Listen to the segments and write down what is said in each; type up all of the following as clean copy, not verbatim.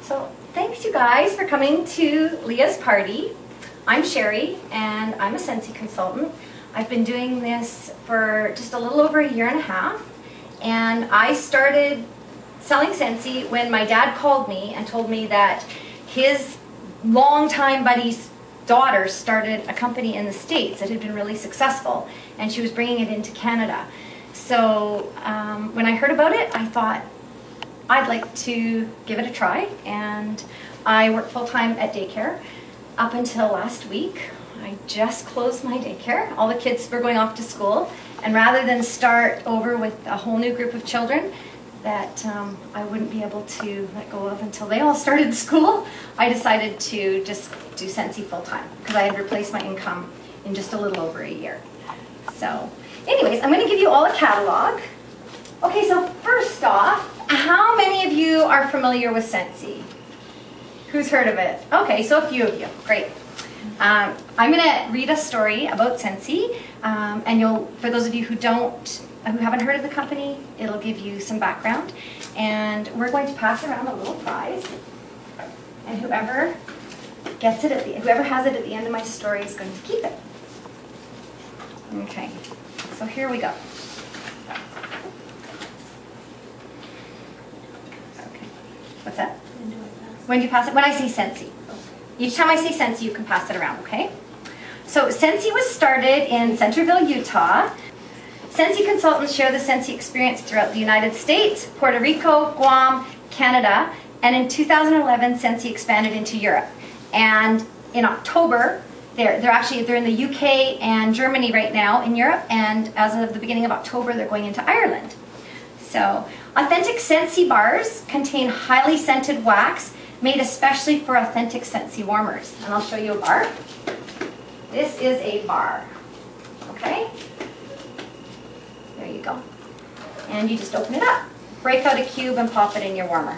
So thanks you guys for coming to Leah's party. I'm Sherry and I'm a Scentsy consultant. I've been doing this for just a little over a year and a half, and I started selling Scentsy when my dad called me and told me that his longtime buddy's daughter started a company in the States that had been really successful, and she was bringing it into Canada. So when I heard about it, I thought I'd like to give it a try, and I work full-time at daycare up until last week. I just closed my daycare. All the kids were going off to school, and rather than start over with a whole new group of children that I wouldn't be able to let go of until they all started school, I decided to just do Scentsy full-time because I had replaced my income in just a little over a year. So anyways, I'm going to give you all a catalog. Okay, so first off, how many of you are familiar with Scentsy? Who's heard of it? Okay, so a few of you. Great. I'm going to read a story about Scentsy, and for those of you who haven't heard of the company, it'll give you some background. And we're going to pass around a little prize, and whoever has it at the end of my story is going to keep it. Okay, so here we go. Okay, what's that? When do you pass it? When I say Scentsy. Each time I say Scentsy, you can pass it around, okay? So Scentsy was started in Centerville, Utah. Scentsy consultants share the Scentsy experience throughout the United States, Puerto Rico, Guam, Canada, and in 2011, Scentsy expanded into Europe. And in October, they're in the UK and Germany right now in Europe, and as of the beginning of October, they're going into Ireland. So, authentic Scentsy bars contain highly scented wax made especially for authentic Scentsy warmers. And I'll show you a bar. This is a bar, okay? There you go. And you just open it up. Break out a cube and pop it in your warmer.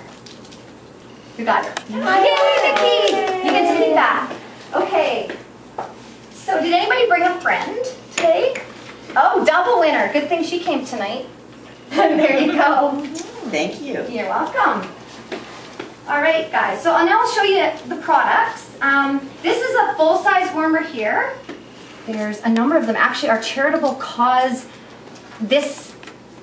You got it. Yay, Nikki! You get to keep that. Okay. So did anybody bring a friend today? Oh, double winner. Good thing she came tonight. There you go. Thank you. You're welcome. All right, guys. So now I'll show you the products. This is a full-size warmer here. There's a number of them. Actually, our charitable cause this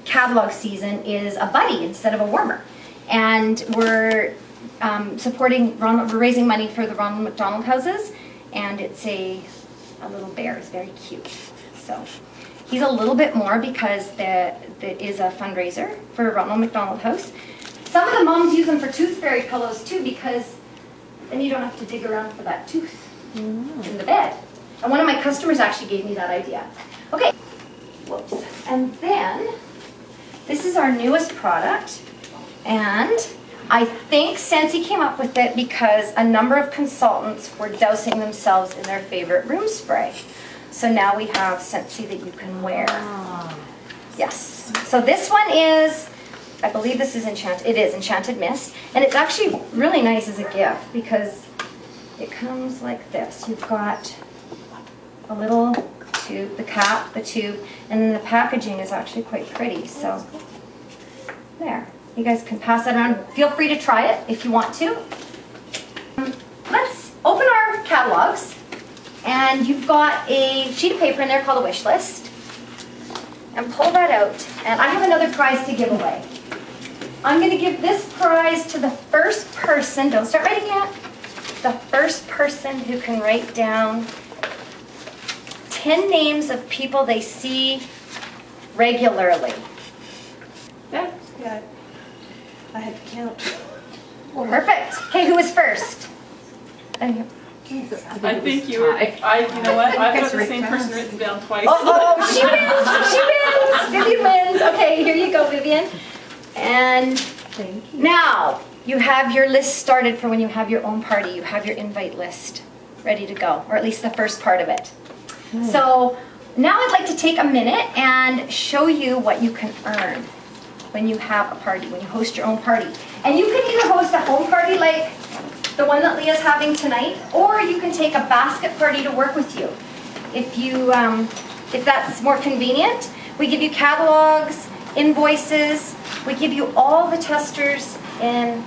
catalog season is a buddy instead of a warmer, and we're we're raising money for the Ronald McDonald houses, and it's a little bear. It's very cute. So he's a little bit more because there is a fundraiser for Ronald McDonald House. Some of the moms use them for tooth fairy pillows too, because then you don't have to dig around for that tooth in the bed. And one of my customers actually gave me that idea. Okay. Whoops. And then, this is our newest product, and I think Scentsy came up with it because a number of consultants were dousing themselves in their favorite room spray. So now we have Scentsy that you can wear. Yes. So this one is, I believe this is Enchanted Mist, and it's actually really nice as a gift because it comes like this. You've got a little tube, the cap, the tube, and then the packaging is actually quite pretty. So there, you guys can pass that around. Feel free to try it if you want to. Let's open our catalogs, and you've got a sheet of paper in there called a wish list, and pull that out. And I have another prize to give away. I'm going to give this prize to the first person, don't start writing yet, the first person who can write down 10 names of people they see regularly. Yeah. I had to count. Perfect. Okay, who was first? I think you were. You know what? I've got the same person written down twice. Oh, she wins! She wins! Vivian wins. Okay, here you go, Vivian. And thank you. Now you have your list started for when you have your own party. You have your invite list ready to go, or at least the first part of it. So now I'd like to take a minute and show you what you can earn when you have a party, when you host your own party. And you can either host a home party like the one that Leah's having tonight, or you can take a basket party to work with you. If that's more convenient, we give you catalogs, invoices, we give you all the testers in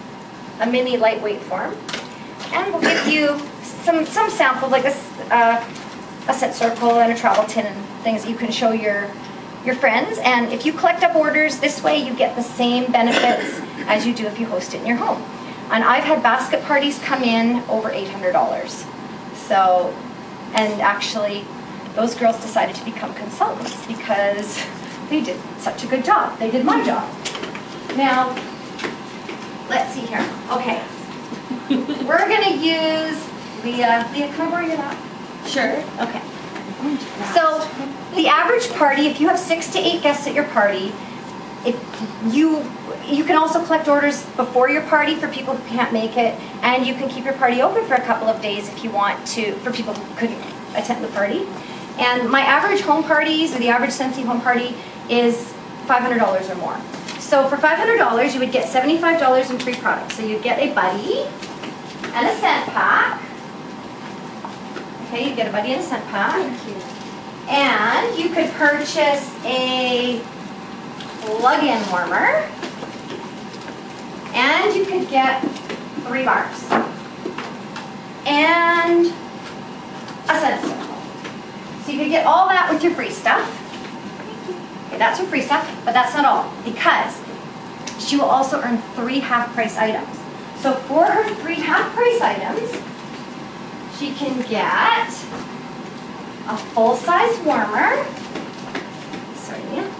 a mini lightweight form. And we'll give you some samples, like a scent circle and a travel tin and things that you can show your friends. And if you collect up orders this way, you get the same benefits as you do if you host it in your home. And I've had basket parties come in over $800. So, and actually, those girls decided to become consultants because they did such a good job. They did my job. Now, let's see here. Okay. We're going to use Leah. Leah, can I borrow your lap? Sure. Okay. So, the average party, if you have 6 to 8 guests at your party, if you can also collect orders before your party for people who can't make it, and you can keep your party open for a couple of days if you want to, for people who couldn't attend the party. And my average home parties, or the average Scentsy home party, is $500 or more. So for $500, you would get $75 in free products. So you'd get a buddy and a scent pack. Okay, you get a buddy and a scent pack. Thank you. And you could purchase a plug-in warmer. And you could get 3 bars. And a scent circle. So you could get all that with your free stuff. Okay, that's her free stuff, but that's not all, because she will also earn 3 half-price items. So for her 3 half-price items, she can get a full-size warmer. Sorry, Leah.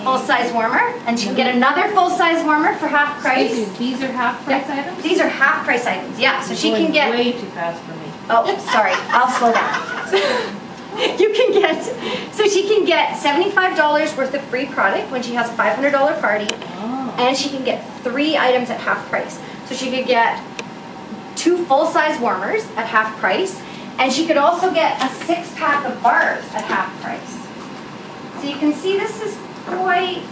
Full-size warmer, and she can get another full-size warmer for half price. These are half-price items? These are half-price items, yeah. So she can get. Way too fast for me. Oh, sorry. I'll slow down. You can get, so she can get $75 worth of free product when she has a $500 party, and she can get 3 items at half price. So she could get 2 full-size warmers at half price, and she could also get a 6-pack of bars at half price. So you can see this is quite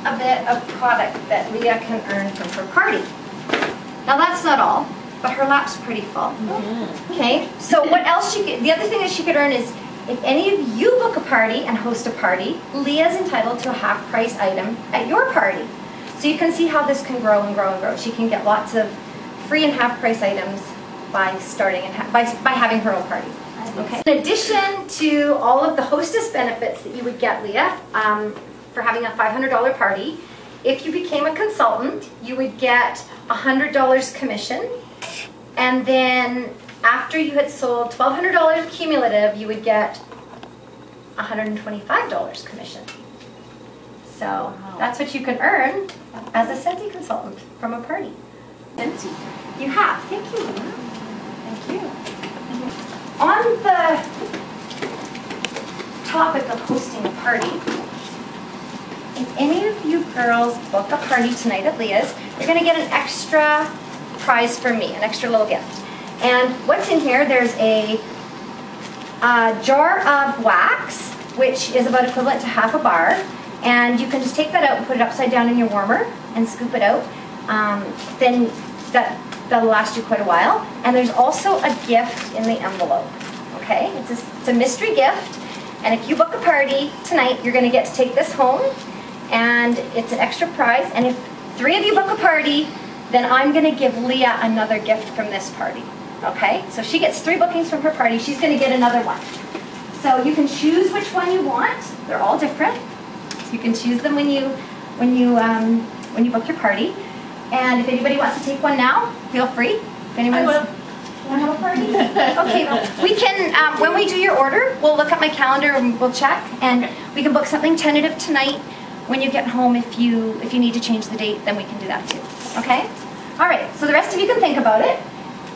a bit of product that Leah can earn from her party. Now that's not all, but her lap's pretty full. Okay, so what else she could, the other thing that she could earn is, if any of you book a party and host a party, Leah's entitled to a half-price item at your party. So you can see how this can grow and grow and grow. She can get lots of free and half-price items by starting and by having her own party. Okay. In addition to all of the hostess benefits that you would get, Leah, for having a $500 party, if you became a consultant, you would get $100 commission, and then after you had sold $1,200 cumulative, you would get $125 commission. So that's what you can earn as a Scentsy consultant from a party. Scentsy. You have. Thank you. Thank you. On the topic of hosting a party, if any of you girls book a party tonight at Leah's, you're going to get an extra prize from me, an extra little gift. And what's in here, there's a jar of wax, which is about equivalent to half a bar. And you can just take that out and put it upside down in your warmer and scoop it out. Then that'll last you quite a while. And there's also a gift in the envelope. Okay, it's a mystery gift. And if you book a party tonight, you're going to get to take this home. And it's an extra prize. And if 3 of you book a party, then I'm going to give Leah another gift from this party. Okay, so she gets 3 bookings from her party. She's going to get another one. So you can choose which one you want. They're all different. So you can choose them when you book your party. And if anybody wants to take one now, feel free. If anyone want to have a party, okay. Well, we can when we do your order, we'll look at my calendar and we'll check, and we can book something tentative tonight. When you get home, if you need to change the date, then we can do that too. Okay. All right. So the rest of you can think about it.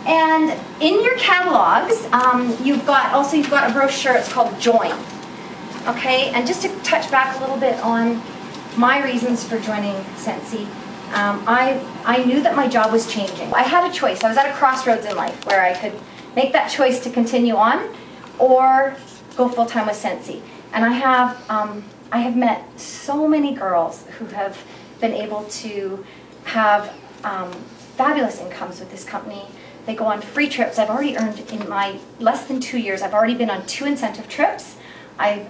And in your catalogs, you've got a brochure. It's called Join. Okay, and just to touch back a little bit on my reasons for joining Scentsy, I knew that my job was changing. I had a choice. I was at a crossroads in life where I could make that choice to continue on or go full-time with Scentsy. And I have met so many girls who have been able to have fabulous incomes with this company. They go on free trips. I've already earned, in my less than 2 years, I've already been on 2 incentive trips. I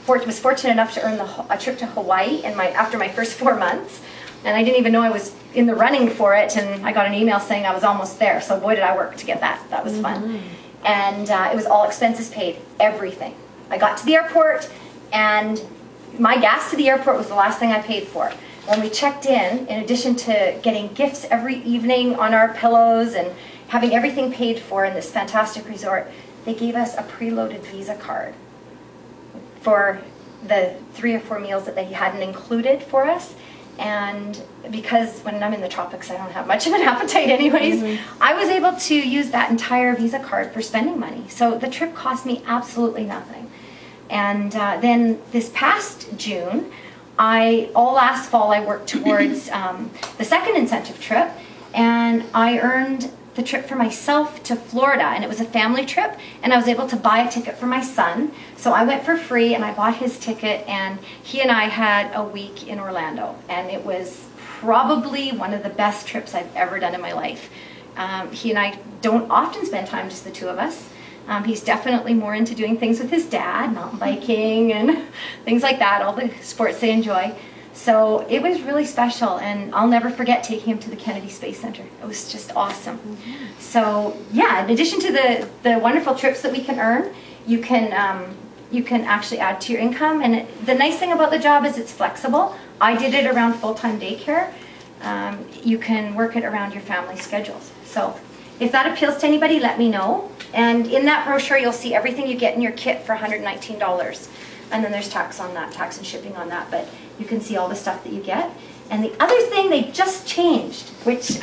was fortunate enough to earn a trip to Hawaii after my first 4 months. And I didn't even know I was in the running for it, and I got an email saying I was almost there. So boy, did I work to get that. That was fun. And it was all expenses paid, everything. I got to the airport, and my gas to the airport was the last thing I paid for. When we checked in addition to getting gifts every evening on our pillows and having everything paid for in this fantastic resort, they gave us a preloaded Visa card for the 3 or 4 meals that they hadn't included for us. And because when I'm in the tropics, I don't have much of an appetite anyways, I was able to use that entire Visa card for spending money. So the trip cost me absolutely nothing. And then this past June, all last fall, I worked towards the second incentive trip, and I earned the trip for myself to Florida, and it was a family trip, and I was able to buy a ticket for my son. So I went for free, and I bought his ticket, and he and I had a week in Orlando, and it was probably one of the best trips I've ever done in my life. He and I don't often spend time, just the two of us. He's definitely more into doing things with his dad, mountain biking and things like that, all the sports they enjoy. So it was really special, and I'll never forget taking him to the Kennedy Space Center. It was just awesome. So yeah, in addition to the wonderful trips that we can earn, you can actually add to your income. And the nice thing about the job is it's flexible. I did it around full-time daycare. You can work it around your family schedules. So if that appeals to anybody, let me know. And in that brochure, you'll see everything you get in your kit for $119. And then there's tax on that, tax and shipping on that, but you can see all the stuff that you get. And the other thing they just changed, which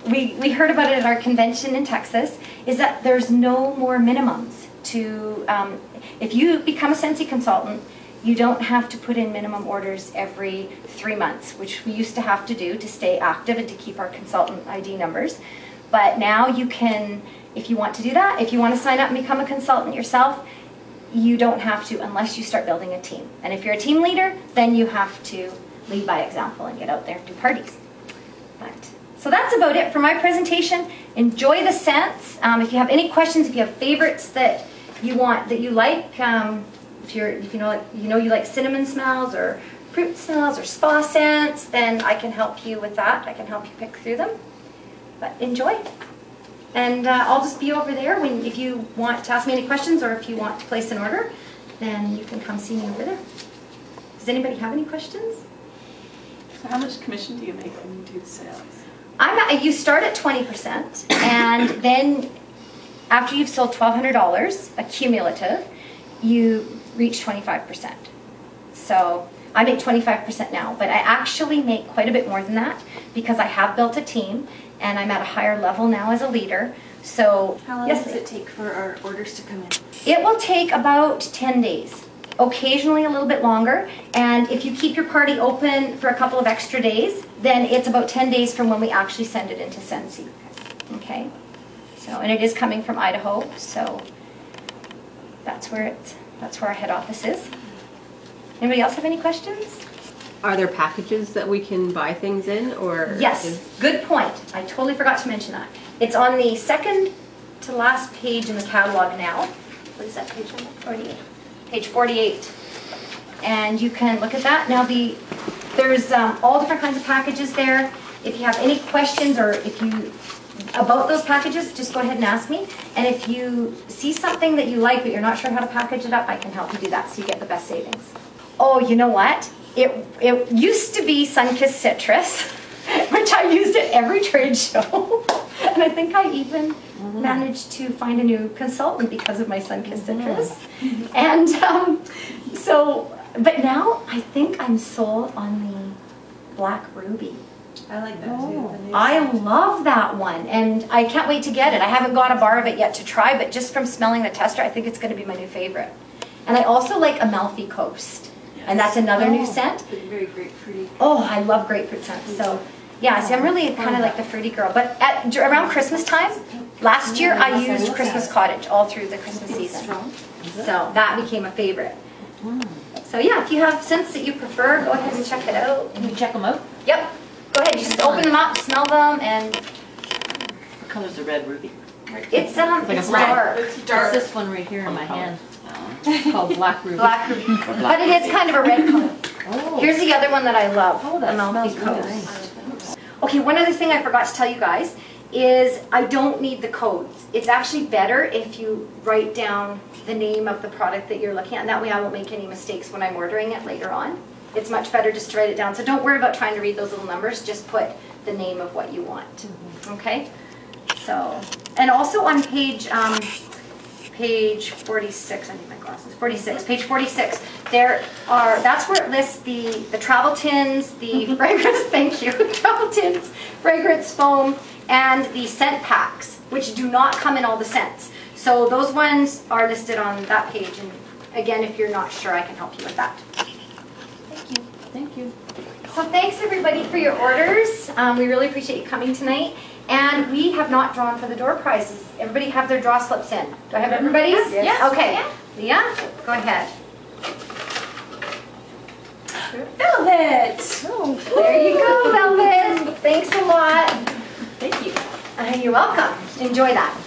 we heard about it at our convention in Texas, is that there's no more minimums to, if you become a Scentsy consultant, you don't have to put in minimum orders every 3 months, which we used to have to do to stay active and to keep our consultant ID numbers. But now you can, if you want to do that, if you want to sign up and become a consultant yourself, you don't have to unless you start building a team. And if you're a team leader, then you have to lead by example and get out there and do parties. So that's about it for my presentation. Enjoy the scents. If you have any questions, if you have favorites that you want, that you like, if you know you like cinnamon smells or fruit smells or spa scents, then I can help you with that. I can help you pick through them. But enjoy. And I'll just be over there if you want to ask me any questions, or if you want to place an order, then you can come see me over there. Does anybody have any questions? So how much commission do you make when you do the sales? You start at 20%, and then after you've sold $1,200, a cumulative, you reach 25%. So I make 25% now, but I actually make quite a bit more than that because I have built a team, and I'm at a higher level now as a leader. So How long does it take for our orders to come in? It will take about 10 days, occasionally a little bit longer. And if you keep your party open for a couple of extra days, then it's about 10 days from when we actually send it into Scentsy. Okay? So, and it is coming from Idaho, so that's where our head office is. Anybody else have any questions? Are there packages that we can buy things in, or? Yes, good point. I totally forgot to mention that. It's on the second to last page in the catalog now. What is that page number? 48. Page 48. And you can look at that. Now there's all different kinds of packages there. If you have any questions or about those packages, just go ahead and ask me. And if you see something that you like but you're not sure how to package it up, I can help you do that so you get the best savings. Oh, you know what? It used to be Sun-Kissed Citrus, which I used at every trade show. And I think I even managed to find a new consultant because of my Sun-Kissed Citrus. And but now I think I'm sold on the Black Ruby. I like that too. I love that one, and I can't wait to get it. I haven't got a bar of it yet to try, but just from smelling the tester, I think it's going to be my new favorite. And I also like Amalfi Coast, and that's another new scent. Very grapefruity. Oh, I love grapefruit scents. So, yeah, see, I'm really kind of like the fruity girl. But around Christmas time, last year I used Christmas Cottage all through the Christmas season. So that became a favorite. So yeah, if you have scents that you prefer, go ahead and check it out. Can you check them out? Yep. Go ahead, just open them up, smell them, and What color's the red ruby? it's dark. It's It's dark. this one right here in my hand. It's called Black Ruby. Black ruby. But it is kind of a red color. Oh. Here's the other one that I love. Oh, that Amalfi smells really Coast. nice. Okay, one other thing I forgot to tell you guys is I don't need the codes. It's actually better if you write down the name of the product that you're looking at, and that way I won't make any mistakes when I'm ordering it later on. It's much better just to write it down. So don't worry about trying to read those little numbers, just put the name of what you want. Okay? So, and also on page 46, I need my glasses, 46, page 46, that's where it lists the travel tins, the fragrance, thank you, travel tins, fragrance foam, and the scent packs, which do not come in all the scents. So those ones are listed on that page, and again, if you're not sure, I can help you with that. Thank you. Thank you. So thanks everybody for your orders. We really appreciate you coming tonight. And we have not drawn for the door prizes. Everybody have their draw slips in. Do I have everybody's? Yes. Okay. Leah, go ahead. Velvet! Oh, There you go, Velvet. Thanks a lot. Thank you. You're welcome. Enjoy that.